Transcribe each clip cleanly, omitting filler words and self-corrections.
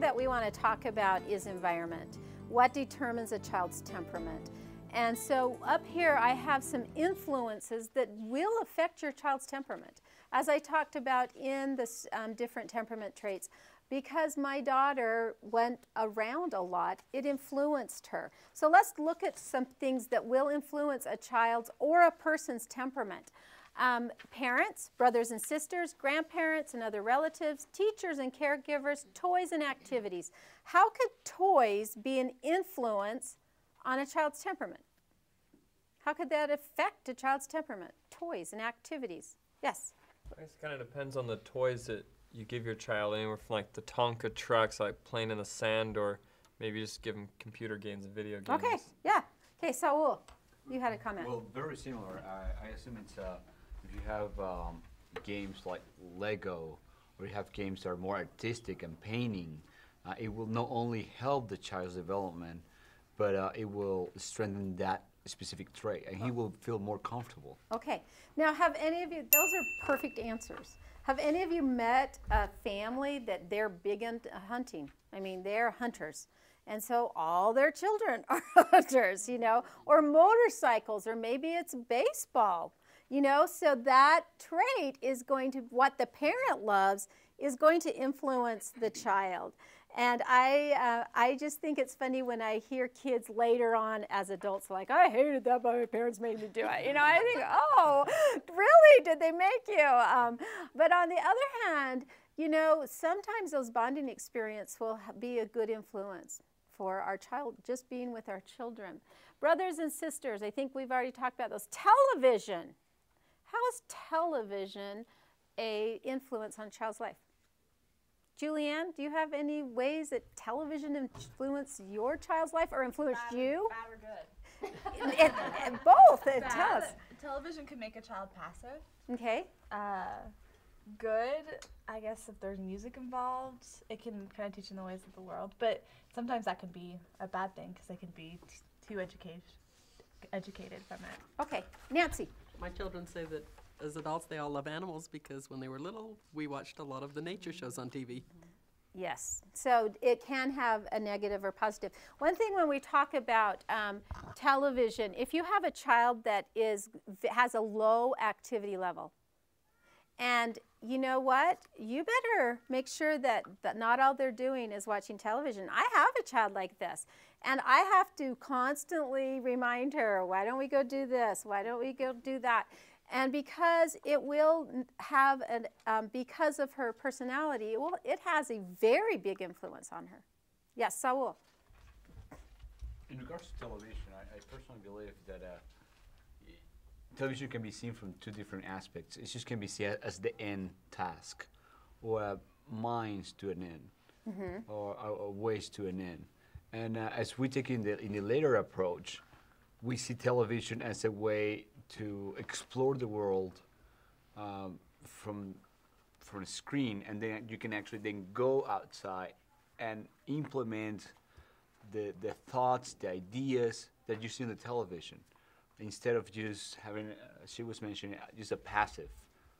that we want to talk about is environment. What determines a child's temperament? And so up here I have some influences that will affect your child's temperament. As I talked about in the different temperament traits, because my daughter went around a lot, it influenced her. So let's look at some things that will influence a child's or a person's temperament. Parents, brothers and sisters, grandparents and other relatives, teachers and caregivers, toys and activities. How could toys be an influence on a child's temperament? How could that affect a child's temperament? Toys and activities. Yes? I guess it kind of depends on the toys that you give your child, anywhere from like the Tonka trucks, like playing in the sand, or maybe just give them computer games and video games. Okay, yeah. Okay, Saul, you had a comment. Well, very similar. I assume it's if you have games like Lego, or you have games that are more artistic and painting, it will not only help the child's development, but it will strengthen that specific trait, and he will feel more comfortable. Okay. Now, have any of you, those are perfect answers. Have any of you met a family that they're big into hunting? I mean, they're hunters. And so all their children are hunters, you know, or motorcycles, or maybe it's baseball, you know. So that trait is going to, what the parent loves is going to influence the child. And I just think it's funny when I hear kids later on as adults like, I hated that, but my parents made me do it. You know, I think, oh, really? Did they make you? But on the other hand, you know, sometimes those bonding experiences will be a good influence for our child, just being with our children. Brothers and sisters, I think we've already talked about those. Television. How is television an influence on a child's life? Julianne, do you have any ways that television influenced your child's life or influenced you? Bad or good? Both. Tell us. Television can make a child passive. Okay. Good, I guess if there's music involved, it can kind of teach them the ways of the world. But sometimes that can be a bad thing because they can be too educated from it. Okay. Nancy. My children say that as adults, they all love animals because when they were little, we watched a lot of the nature shows on TV. Yes, so it can have a negative or positive. One thing when we talk about television, if you have a child that has a low activity level, and you know what, you better make sure that not all they're doing is watching television. I have a child like this, and I have to constantly remind her, why don't we go do this? Why don't we go do that? And because it will have, because of her personality, it has a very big influence on her. Yes, Saul. In regards to television, I personally believe that television can be seen from two different aspects. It just can be seen as the end task, or a means to an end, or a ways to an end. And as we take in the later approach, we see television as a way to explore the world from a screen, and then you can actually then go outside and implement the thoughts, the ideas that you see on the television, instead of just having, she was mentioning, just a passive.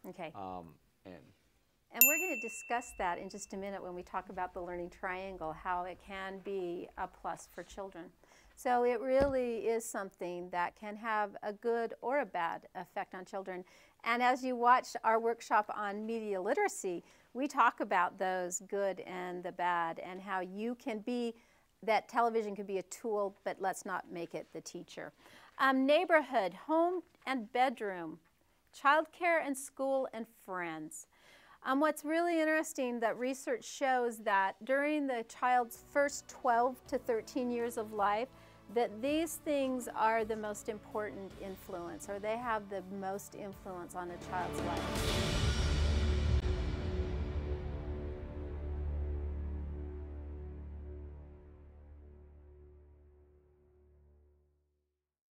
Okay. And we're going to discuss that in just a minute when we talk about the learning triangle, how it can be a plus for children. So it really is something that can have a good or a bad effect on children. And as you watch our workshop on media literacy, we talk about those good and the bad, and how you can be, that television can be a tool, but let's not make it the teacher. Neighborhood, home and bedroom, childcare and school and friends. What's really interesting, that research shows that during the child's first 12 to 13 years of life, that these things are the most important influence, or they have the most influence on a child's life.